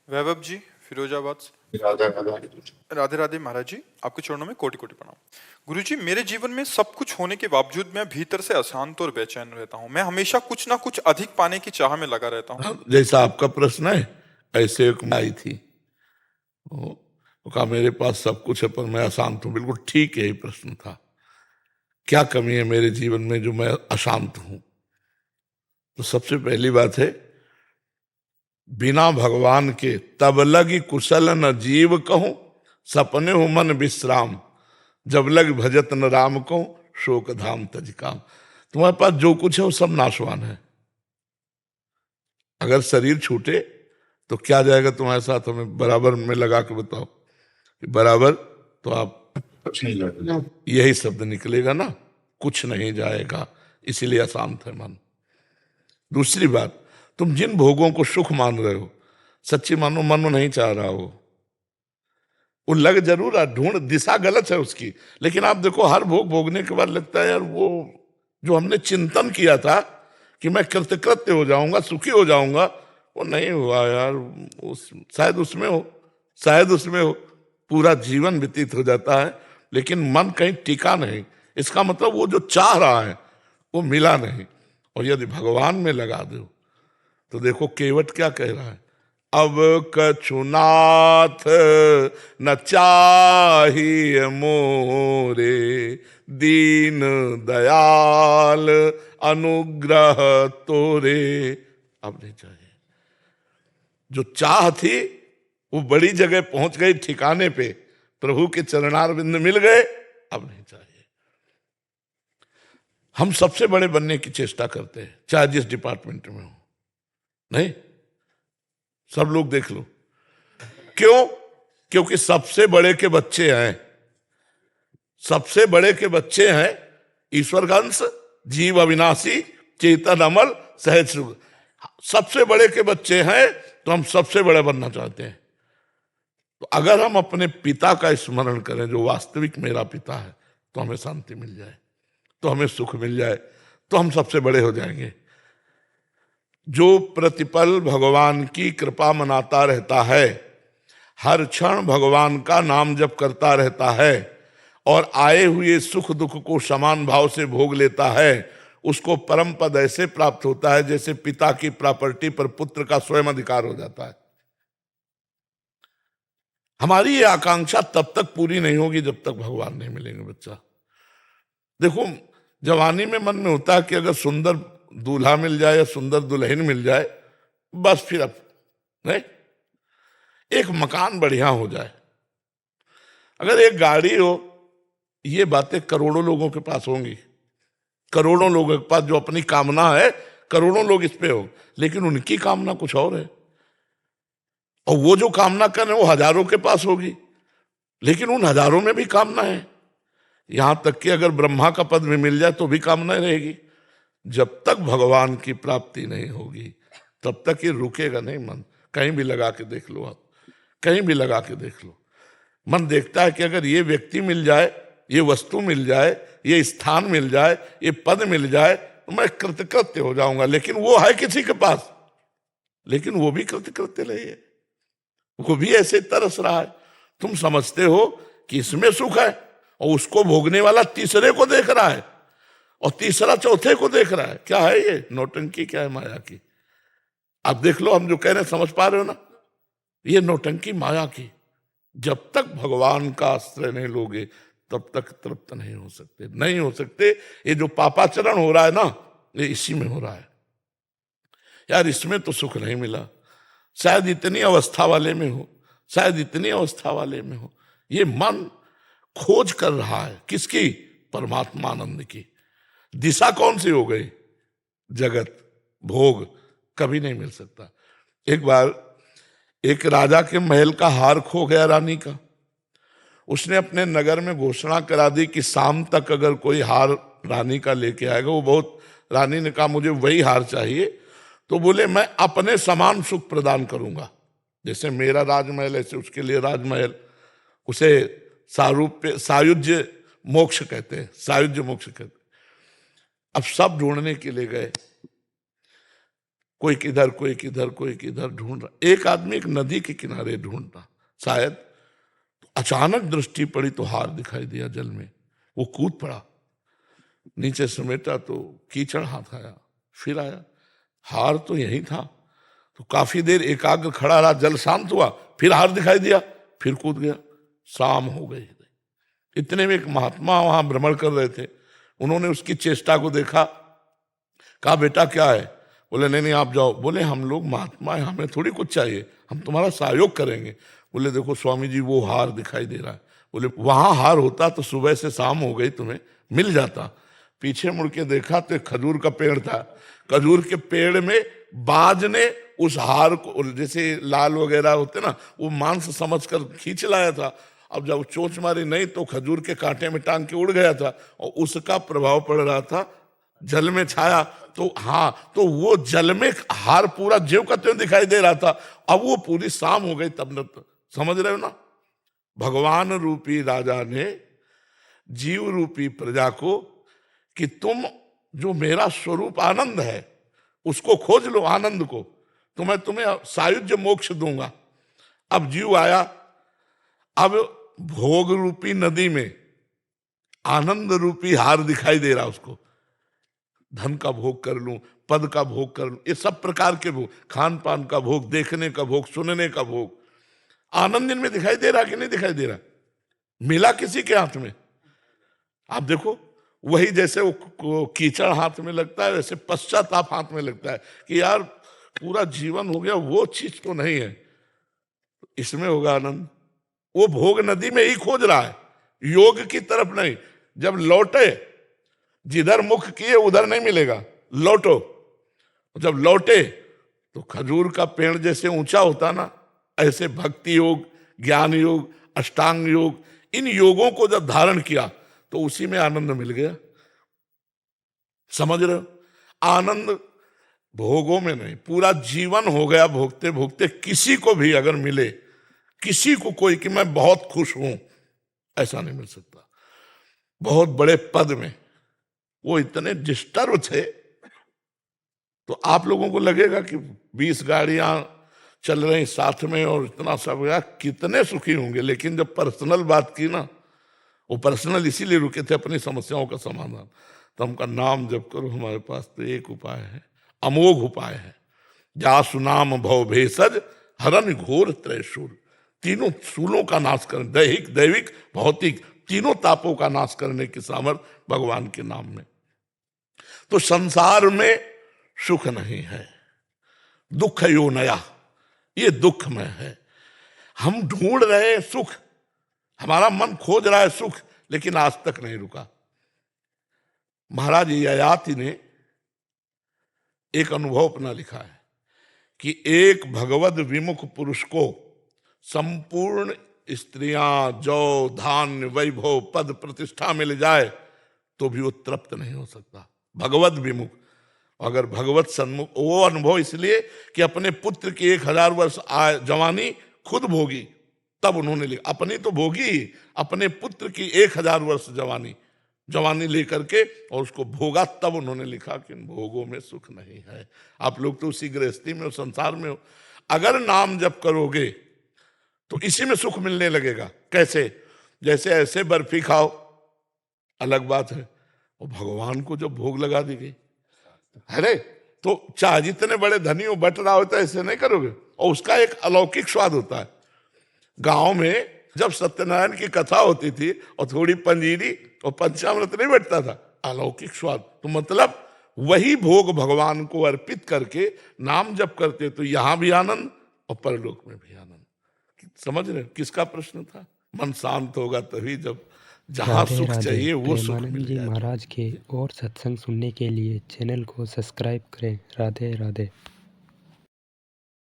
वैभव जी, फिरोजाबाद से। राधा राधा। राधे राधे महाराज जी, आपके चरणों में कोटि कोटि प्रणाम। गुरु जी, मेरे जीवन में सब कुछ होने के बावजूद मैं भीतर से अशांत और बेचैन रहता हूँ। मैं हमेशा कुछ ना कुछ अधिक पाने की चाह में लगा रहता हूँ। हाँ, जैसा आपका प्रश्न है ऐसे एक आई थी, वो कहा मेरे पास सब कुछ है पर मैं अशांत हूं। बिल्कुल ठीक यही प्रश्न था। क्या कमी है मेरे जीवन में जो मैं अशांत हूं? तो सबसे पहली बात है, बिना भगवान के तब लगी कुशल न जीव कहूं, सपने हो मन विश्राम, जब लग भजत न राम को, शोक धाम तज काम। तुम्हारे पास जो कुछ है वो सब नाशवान है। अगर शरीर छूटे तो क्या जाएगा तुम्हारे साथ? हमें बराबर में लगा के बताओ कि बराबर। तो आप यही शब्द निकलेगा ना, कुछ नहीं जाएगा, इसीलिए अशांत है मन। दूसरी बात, तुम जिन भोगों को सुख मान रहे हो, सच्ची मानो मन नहीं चाह रहा हो। वो लग जरूर रहा, ढूंढ, दिशा गलत है उसकी, लेकिन आप देखो हर भोग भोगने के बाद लगता है यार वो जो हमने चिंतन किया था कि मैं कृतकृत्य हो जाऊंगा, सुखी हो जाऊंगा, वो नहीं हुआ यार। शायद उसमें हो, शायद उसमें हो, पूरा जीवन व्यतीत हो जाता है लेकिन मन कहीं टिका नहीं। इसका मतलब वो जो चाह रहा है वो मिला नहीं। और यदि भगवान में लगा दो तो देखो केवट क्या कह रहा है, अब कछुनाथ न चाहिए मोरे, दीन दयाल अनुग्रह तोरे। अब नहीं चाहिए। जो चाह थी वो बड़ी जगह पहुंच गई, ठिकाने पे प्रभु के चरणारविंद मिल गए, अब नहीं चाहिए। हम सबसे बड़े बनने की चेष्टा करते हैं चाहे जिस डिपार्टमेंट में हो। नहीं, सब लोग देख लो। क्यों? क्योंकि सबसे बड़े के बच्चे हैं, सबसे बड़े के बच्चे हैं ईश्वर का अंश, जीव अविनाशी, चेतन अमल, सहज सुख। सबसे बड़े के बच्चे हैं तो हम सबसे बड़े बनना चाहते हैं। तो अगर हम अपने पिता का स्मरण करें जो वास्तविक मेरा पिता है, तो हमें शांति मिल जाए, तो हमें सुख मिल जाए, तो हम सबसे बड़े हो जाएंगे। जो प्रतिपल भगवान की कृपा मनाता रहता है, हर क्षण भगवान का नाम जप करता रहता है और आए हुए सुख दुख को समान भाव से भोग लेता है, उसको परम पद ऐसे प्राप्त होता है जैसे पिता की प्रॉपर्टी पर पुत्र का स्वयं अधिकार हो जाता है। हमारी ये आकांक्षा तब तक पूरी नहीं होगी जब तक भगवान नहीं मिलेंगे। बच्चा देखो, जवानी में मन में होता है कि अगर सुंदर दूल्हा मिल जाए या सुंदर दुल्हन मिल जाए, बस फिर अब नहीं, एक मकान बढ़िया हो जाए, अगर एक गाड़ी हो, ये बातें करोड़ों लोगों के पास होंगी। करोड़ों लोगों के पास जो अपनी कामना है, करोड़ों लोग इस पे हो, लेकिन उनकी कामना कुछ और है। और वो जो कामना कर रहे हैं वो हजारों के पास होगी, लेकिन उन हजारों में भी कामना है। यहां तक कि अगर ब्रह्मा का पद भी मिल जाए तो भी कामना रहेगी। जब तक भगवान की प्राप्ति नहीं होगी तब तक ये रुकेगा नहीं मन। कहीं भी लगा के देख लो आप, कहीं भी लगा के देख लो, मन देखता है कि अगर ये व्यक्ति मिल जाए, ये वस्तु मिल जाए, ये स्थान मिल जाए, ये पद मिल जाए तो मैं कृतकृत्य हो जाऊंगा। लेकिन वो है किसी के पास, लेकिन वो भी कृतकृत्य नहीं है, वो भी ऐसे तरस रहा है। तुम समझते हो कि इसमें सुख है और उसको भोगने वाला तीसरे को देख रहा है और तीसरा चौथे को देख रहा है। क्या है ये नौटंकी? क्या है माया की? आप देख लो, हम जो कह रहे हैं समझ पा रहे हो ना? ये नौटंकी माया की। जब तक भगवान का आश्रय नहीं लोगे तब तक तृप्त नहीं हो सकते, नहीं हो सकते। ये जो पापाचरण हो रहा है ना, ये इसी में हो रहा है। यार इसमें तो सुख नहीं मिला, शायद इतनी अवस्था वाले में हो, शायद इतनी अवस्था वाले में हो। ये मन खोज कर रहा है किसकी? परमात्मा आनंद की। दिशा कौन सी हो गई? जगत, भोग, कभी नहीं मिल सकता। एक बार एक राजा के महल का हार खो गया, रानी का। उसने अपने नगर में घोषणा करा दी कि शाम तक अगर कोई हार रानी का लेके आएगा, वो बहुत, रानी ने कहा मुझे वही हार चाहिए, तो बोले मैं अपने समान सुख प्रदान करूंगा। जैसे मेरा राजमहल ऐसे उसके लिए राजमहल। उसे सारूप्य, सायुज्य मोक्ष कहते हैं, सायुज्य मोक्ष कहते हैं। अब सब ढूंढने के लिए गए, कोई किधर कोई किधर कोई किधर ढूंढ रहा। एक आदमी एक नदी के किनारे ढूंढ रहा, शायद तो अचानक दृष्टि पड़ी तो हार दिखाई दिया जल में। वो कूद पड़ा, नीचे समेटा तो कीचड़ हाथ आया, फिर आया, हार तो यही था। तो काफी देर एकाग्र खड़ा रहा, जल शांत हुआ, फिर हार दिखाई दिया, फिर कूद गया, शाम हो गई। इतने में एक महात्मा वहां भ्रमण कर रहे थे, उन्होंने उसकी चेष्टा को देखा, कहा बेटा क्या है? बोले नहीं नहीं आप जाओ। बोले हम लोग महात्मा है, हमें थोड़ी कुछ चाहिए, हम तुम्हारा सहयोग करेंगे। बोले देखो स्वामी जी वो हार दिखाई दे रहा है। बोले वहां हार होता तो सुबह से शाम हो गई तुम्हें मिल जाता। पीछे मुड़ के देखा तो एक खजूर का पेड़ था, खजूर के पेड़ में बाज ने उस हार को, जैसे लाल वगैरह होते ना, वो मांस समझकर खींच लाया था। अब जब चोंच मारी नहीं तो खजूर के कांटे में टांग के उड़ गया था, और उसका प्रभाव पड़ रहा था, जल में छाया। तो हाँ, तो वो जल में हार पूरा ज्यों का त्यों दिखाई दे रहा था। अब वो पूरी शाम हो गई तब न, समझ रहे हो ना? भगवान रूपी राजा ने जीव रूपी प्रजा को कि तुम जो मेरा स्वरूप आनंद है उसको खोज लो, आनंद को, तो मैं तुम्हें सायुज्य मोक्ष दूंगा। अब जीव आया, अब भोग रूपी नदी में आनंद रूपी हार दिखाई दे रहा उसको। धन का भोग कर लूं, पद का भोग कर लूं, ये सब प्रकार के भोग, खान पान का भोग, देखने का भोग, सुनने का भोग, आनंद इनमें दिखाई दे रहा कि नहीं दिखाई दे रहा? मिला किसी के हाथ में? आप देखो, वही जैसे वो कीचड़ हाथ में लगता है, वैसे पश्चाताप हाथ में लगता है कि यार पूरा जीवन हो गया, वो चीज तो नहीं है, इसमें होगा आनंद। वो भोग नदी में ही खोज रहा है, योग की तरफ नहीं। जब लौटे, जिधर मुख किए उधर नहीं मिलेगा, लौटो। जब लौटे तो खजूर का पेड़ जैसे ऊंचा होता ना, ऐसे भक्ति योग, ज्ञान योग, अष्टांग योग, इन योगों को जब धारण किया तो उसी में आनंद मिल गया। समझ रहे हो? आनंद भोगों में नहीं, पूरा जीवन हो गया भोगते भोगते। किसी को भी अगर मिले, किसी को कोई कि मैं बहुत खुश हूं, ऐसा नहीं मिल सकता। बहुत बड़े पद में वो इतने डिस्टर्ब थे, तो आप लोगों को लगेगा कि 20 गाड़ियां चल रही साथ में और इतना सब, कितने सुखी होंगे। लेकिन जब पर्सनल बात की ना, वो पर्सनल इसीलिए रुके थे अपनी समस्याओं का समाधान। तो हमका नाम जब करो, हमारे पास तो एक उपाय है, अमोघ उपाय है। जासु नाम भव भेषज हरन घोर त्रैशूल। तीनों शूलों का नाश करने, दैहिक दैविक भौतिक तीनों तापों का नाश करने की सामर्थ्य भगवान के नाम में। तो संसार में सुख नहीं है, दुख यो नया, ये दुख में है। हम ढूंढ रहे हैं सुख, हमारा मन खोज रहा है सुख, लेकिन आज तक नहीं रुका। महाराज ययाति ने एक अनुभव अपना लिखा है कि एक भगवद विमुख पुरुष को संपूर्ण स्त्रियां, जौ, धान्य, वैभव, पद, प्रतिष्ठा मिल जाए तो भी वो तृप्त नहीं हो सकता। भगवद विमुख, अगर भगवत सन्मुख, वो अनुभव इसलिए कि अपने पुत्र की 1000 वर्ष जवानी खुद भोगी, तब उन्होंने लिखा। अपनी तो भोगी ही, अपने पुत्र की 1000 वर्ष जवानी लेकर के और उसको भोगा, तब उन्होंने लिखा कि इन भोगों में सुख नहीं है। आप लोग तो उसी गृहस्थी में हो, संसार में हो। अगर नाम जप करोगे तो इसी में सुख मिलने लगेगा। कैसे? जैसे ऐसे बर्फी खाओ, अलग बात है, और भगवान को जब भोग लगा दी गई, अरे तो चाहे जितने बड़े धनी हो, बट रहा होता है, ऐसे नहीं करोगे। और उसका एक अलौकिक स्वाद होता है। गांव में जब सत्यनारायण की कथा होती थी और थोड़ी पंजीरी और पंचामृत नहीं बैठता था, अलौकिक स्वाद। तो मतलब वही भोग भगवान को अर्पित करके नाम जप करते तो यहां भी आनंद और परलोक में भी आनंद। समझ रहे? किसका प्रश्न था? मन शांत होगा तभी, जब जहां राधे सुख राधे। चाहिए वो सुख प्रेमानंद मिल जी जाए। महाराज के और सत्संग सुनने के लिए चैनल को सब्सक्राइब करें। राधे राधे।